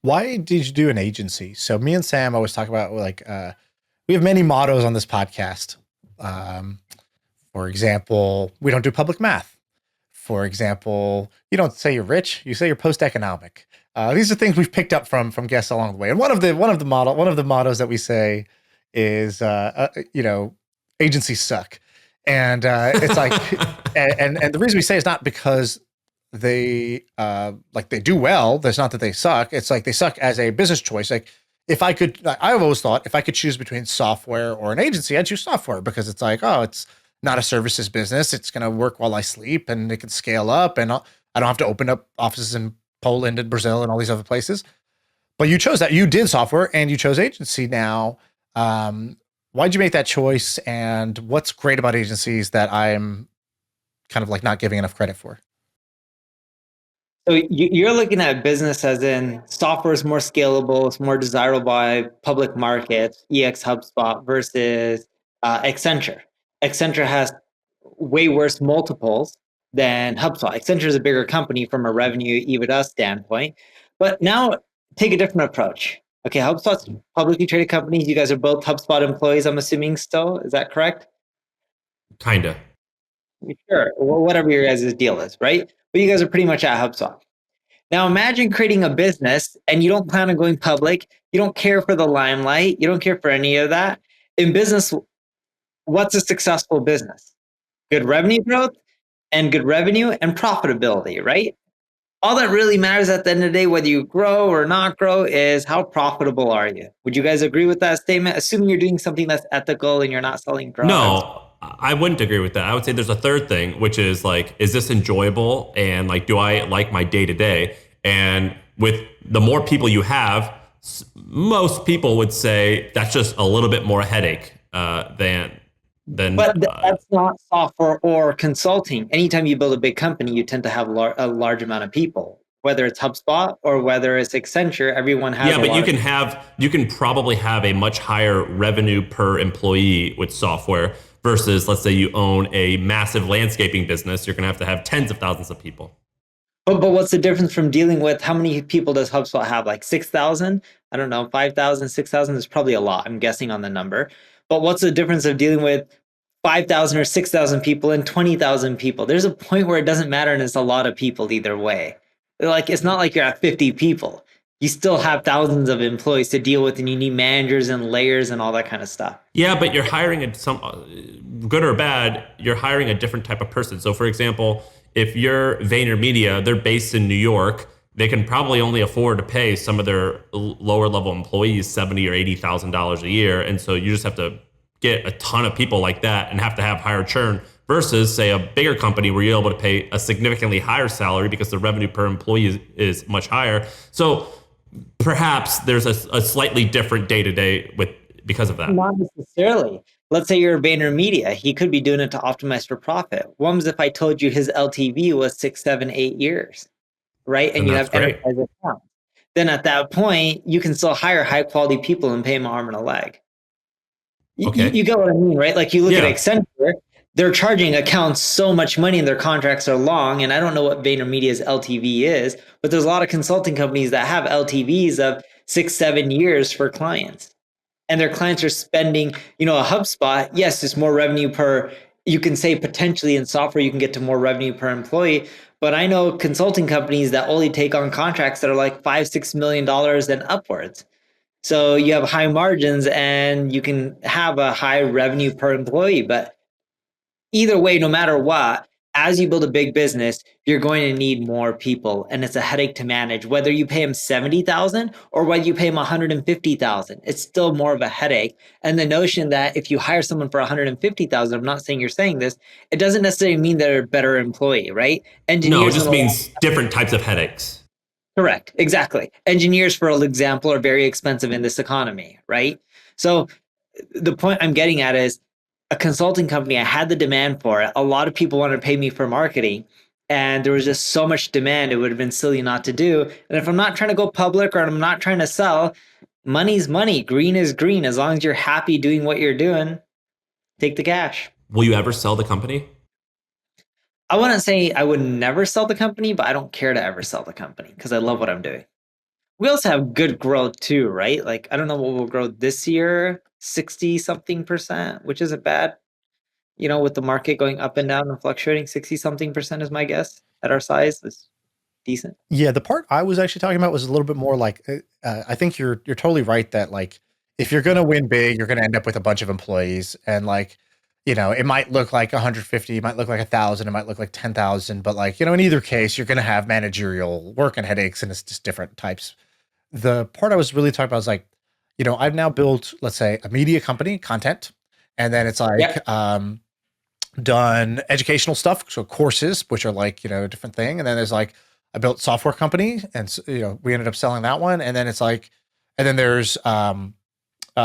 Why did you do an agency? So me and Sam always talk about like we have many mottos on this podcast. Um, for example, we don't do public math. For example, you don't say you're rich; you say you're post-economic. These are things we've picked up from guests along the way. And one of the mottos that we say is, agencies suck, and it's like, and the reason we say is not because they like they do well. There's not that they suck. It's like they suck as a business choice. Like if I could, I've always thought if I could choose between software or an agency, I'd choose software because it's like, oh, it's not a services business. It's going to work while I sleep and it can scale up and I don't have to open up offices in Poland and Brazil and all these other places. But you chose that. You did software and you chose agency now. Why'd you make that choice? And what's great about agencies that I'm kind of like not giving enough credit for? So you're looking at business as in software is more scalable, it's more desirable by public markets, EX HubSpot versus Accenture. Accenture has way worse multiples than HubSpot. Accenture is a bigger company from a revenue EBITDA standpoint. But now take a different approach. Okay, HubSpot's publicly traded companies. You guys are both HubSpot employees, I'm assuming still. Is that correct? Kinda. Sure. Well, whatever your guys' deal is, right? But you guys are pretty much at HubSpot. Now imagine creating a business and you don't plan on going public. You don't care for the limelight. You don't care for any of that. In business, what's a successful business? Good revenue growth and good revenue and profitability, right? All that really matters at the end of the day, whether you grow or not grow, is how profitable are you? Would you guys agree with that statement? Assuming you're doing something that's ethical and you're not selling drugs. No, I wouldn't agree with that. I would say there's a third thing, which is like, is this enjoyable? And like, do I like my day to day? And with the more people you have, most people would say that's just a little bit more headache than. But that's not software or consulting. Anytime you build a big company, you tend to have a large amount of people. Whether it's HubSpot or whether it's Accenture, everyone has. Yeah, but you can probably have a much higher revenue per employee with software versus, let's say you own a massive landscaping business. You're going to have tens of thousands of people. But what's the difference from dealing with how many people does HubSpot have? Like 6,000? I don't know, 5,000, 6,000 is probably a lot. I'm guessing on the number. But what's the difference of dealing with 5,000 or 6,000 people and 20,000 people? There's a point where it doesn't matter and it's a lot of people either way. Like, it's not like you're at 50 people. You still have thousands of employees to deal with and you need managers and layers and all that kind of stuff. Yeah, but you're hiring some good or bad, you're hiring a different type of person. So for example, if you're VaynerMedia, they're based in New York, they can probably only afford to pay some of their lower level employees $70,000 or $80,000 a year. And so you just have to get a ton of people like that and have to have higher churn versus say a bigger company where you're able to pay a significantly higher salary because the revenue per employee is much higher. So perhaps there's a slightly different day to day with because of that. Not necessarily. Let's say you're VaynerMedia. He could be doing it to optimize for profit. What was if I told you his LTV was 6, 7, 8 years, right? And you have enterprise accounts. Then at that point, you can still hire high quality people and pay them an arm and a leg. Okay. You get what I mean, right? Like you look at Accenture, they're charging accounts so much money and their contracts are long. And I don't know what VaynerMedia's LTV is, but there's a lot of consulting companies that have LTVs of 6, 7 years for clients. And their clients are spending, a HubSpot, yes, it's more revenue per, you can say potentially in software, you can get to more revenue per employee. But I know consulting companies that only take on contracts that are like $5, $6 million and upwards. So you have high margins and you can have a high revenue per employee. But either way, no matter what, as you build a big business, you're going to need more people, and it's a headache to manage. Whether you pay them 70,000 or whether you pay them 150,000, it's still more of a headache. And the notion that if you hire someone for 150,000, I'm not saying you're saying this, it doesn't necessarily mean they're a better employee, right? No, it just means different types of headaches. Correct, exactly. Engineers, for example, are very expensive in this economy, right? So the point I'm getting at is, a consulting company, I had the demand for it. A lot of people wanted to pay me for marketing, and there was just so much demand, it would have been silly not to do. And if I'm not trying to go public or I'm not trying to sell, money's money. Green is green. As long as you're happy doing what you're doing, take the cash. Will you ever sell the company? I wouldn't say I would never sell the company, but I don't care to ever sell the company because I love what I'm doing. We also have good growth too, right? Like, I don't know what we'll grow this year, 60 something percent, which isn't bad. With the market going up and down and fluctuating, 60 something percent is my guess at our size is decent. Yeah, the part I was actually talking about was a little bit more like I think you're totally right that like if you're gonna win big, you're gonna end up with a bunch of employees, and like it might look like 150, it might look like 1,000, it might look like 10,000, but like in either case, you're gonna have managerial work and headaches, and it's just different types. The part I was really talking about is like, I've now built, let's say, a media company, content, and then it's like done educational stuff, so courses, which are like a different thing, and then there's like I built software company, and we ended up selling that one, and then it's like, and then there's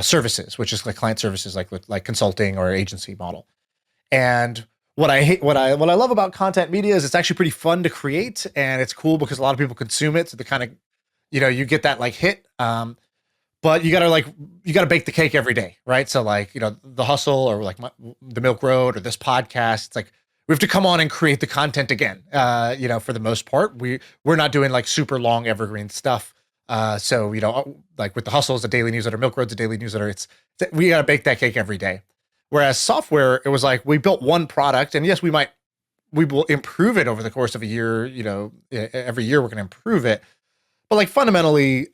services, which is like client services, like consulting or agency model. And what I hate, what I love about content media is it's actually pretty fun to create, and it's cool because a lot of people consume it, so the kind of you get that like hit. But you gotta bake the cake every day, right? So like the hustle or like the Milk Road or this podcast, it's like we have to come on and create the content again. For the most part, we're not doing like super long evergreen stuff. So like with the hustle is a daily newsletter, Milk Road's a daily newsletter. We gotta bake that cake every day. Whereas software, it was like we built one product, and yes, we will improve it over the course of a year. Every year we're gonna improve it, but like fundamentally,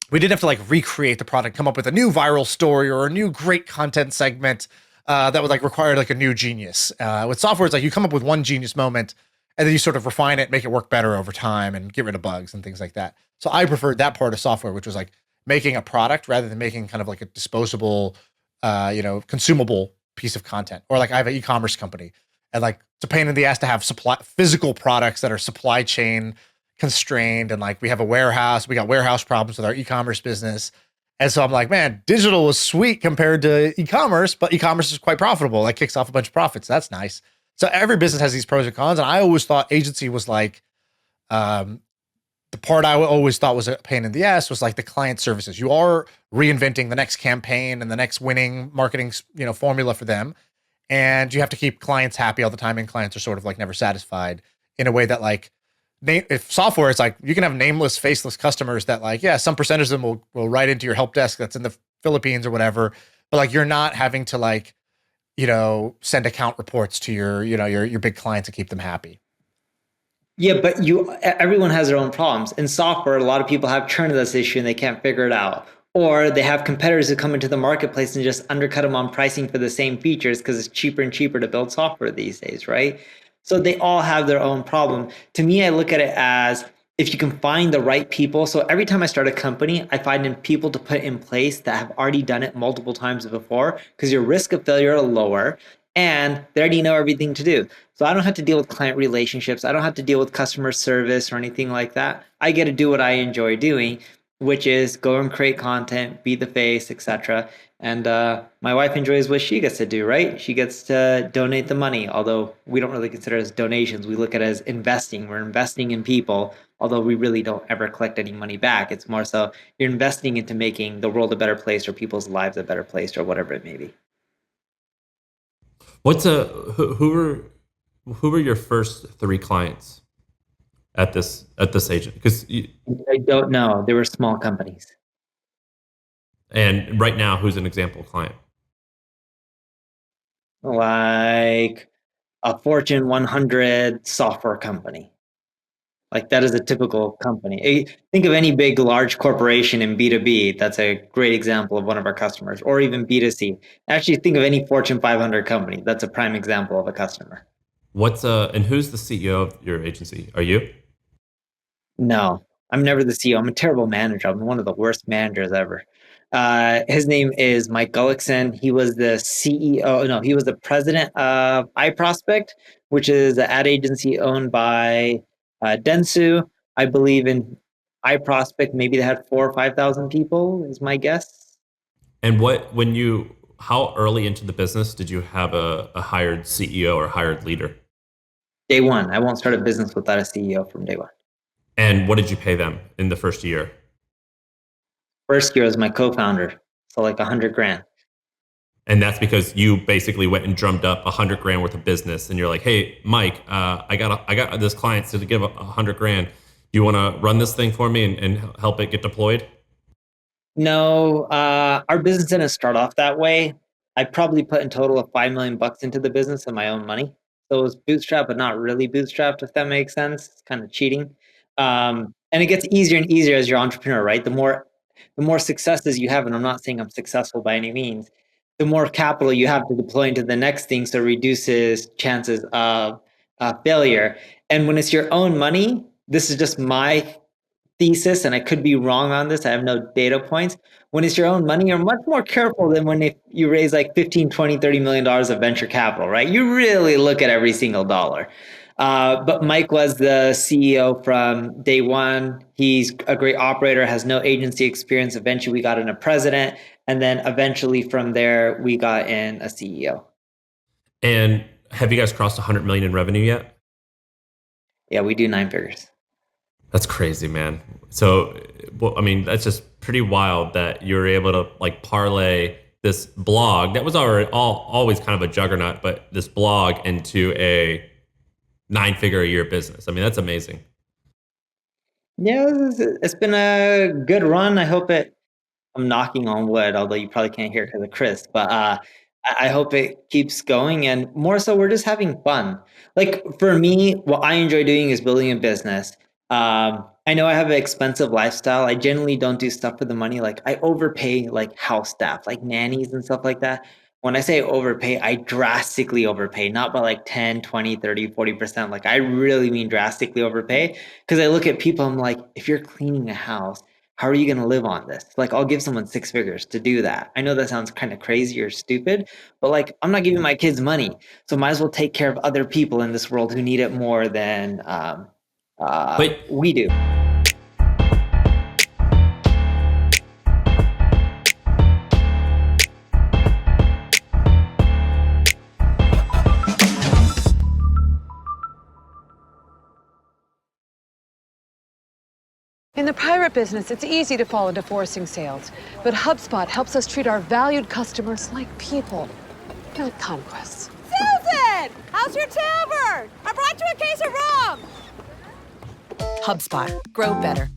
we didn't have to like recreate the product, come up with a new viral story or a new great content segment that would like require like a new genius. With software, it's like you come up with one genius moment and then you sort of refine it, make it work better over time, and get rid of bugs and things like that. So I preferred that part of software, which was like making a product rather than making kind of like a disposable, consumable piece of content. Or like I have an e-commerce company, and like it's a pain in the ass to have physical products that are supply chain constrained, and like we have a warehouse, we got warehouse problems with our e-commerce business. And so I'm like, man, digital was sweet compared to e-commerce, but e-commerce is quite profitable. That kicks off a bunch of profits. That's nice. So every business has these pros and cons. And I always thought agency was like, the part I always thought was a pain in the ass was like the client services. You are reinventing the next campaign and the next winning marketing, formula for them. And you have to keep clients happy all the time. And clients are sort of like never satisfied in a way that like, if software is like you can have nameless, faceless customers that like, yeah, some percentage of them will write into your help desk that's in the Philippines or whatever, but like you're not having to like, send account reports to your big clients to keep them happy. Yeah, but everyone has their own problems. In software, a lot of people have churn of this issue and they can't figure it out. Or they have competitors who come into the marketplace and just undercut them on pricing for the same features because it's cheaper and cheaper to build software these days, right? So they all have their own problem. To me, I look at it as if you can find the right people. So every time I start a company, I find people to put in place that have already done it multiple times before, because your risk of failure are lower and they already know everything to do. So I don't have to deal with client relationships. I don't have to deal with customer service or anything like that. I get to do what I enjoy doing, which is go and create content, be the face, etc. And my wife enjoys what she gets to do, right? She gets to donate the money, although we don't really consider it as donations. We look at it as investing. We're investing in people, although we really don't ever collect any money back. It's more so you're investing into making the world a better place or people's lives a better place or whatever it may be. Who were your first 3 clients at this agent? Because I don't know. They were small companies. And right now, who's an example client? Like a Fortune 100 software company. Like that is a typical company. Think of any big, large corporation in B2B. That's a great example of one of our customers, or even B2C. Actually, think of any Fortune 500 company. That's a prime example of a customer. And who's the CEO of your agency? Are you? No, I'm never the CEO. I'm a terrible manager. I'm one of the worst managers ever. His name is Mike Gullickson. He was the CEO. No, he was the president of iProspect, which is an ad agency owned by Dentsu. I believe in iProspect. Maybe they had 4,000 or 5,000 people, is my guess. And how early into the business did you have a hired CEO or hired leader? Day one. I won't start a business without a CEO from day one. And what did you pay them in the first year? First year as my co-founder, so like $100,000. And that's because you basically went and drummed up $100,000 worth of business, and you're like, "Hey, Mike, I got this client to give $100,000. you want to run this thing for me and help it get deployed? No, our business didn't start off that way. I probably put in total of $5 million into the business of my own money. So it was bootstrapped, but not really bootstrapped, if that makes sense. It's kind of cheating. And it gets easier and easier as your entrepreneur, right? The more successes you have, and I'm not saying I'm successful by any means, the more capital you have to deploy into the next thing, so it reduces chances of failure. And when it's your own money, this is just my thesis, and I could be wrong on this. I have no data points. When it's your own money, you're much more careful than when you raise like 15, 20, $30 million of venture capital, right? You really look at every single dollar. But Mike was the CEO from day one. He's a great operator, has no agency experience. Eventually, we got in a president. And then eventually from there, we got in a CEO. And have you guys crossed 100 million in revenue yet? Yeah, we do 9 figures. That's crazy, man. So, well, I mean, that's just pretty wild that you're able to like parlay this blog that was always kind of a juggernaut, but this blog into a 9-figure a year business. I mean, that's amazing. Yeah, it's been a good run. I'm knocking on wood, although you probably can't hear it because of Chris, but I hope it keeps going. And more so, we're just having fun. Like for me, what I enjoy doing is building a business. I know I have an expensive lifestyle. I generally don't do stuff for the money. Like I overpay like house staff, like nannies and stuff like that. When I say overpay, I drastically overpay, not by like 10, 20, 30, 40%. Like I really mean drastically overpay. Because I look at people, I'm like, if you're cleaning a house, how are you going to live on this? Like, I'll give someone 6 figures to do that. I know that sounds kind of crazy or stupid, but like, I'm not giving my kids money. So might as well take care of other people in this world who need it more than Wait, we do. In the pirate business, it's easy to fall into forcing sales, but HubSpot helps us treat our valued customers like people, not conquests. Susan! How's your tavern? I brought you a case of rum! HubSpot. Grow better.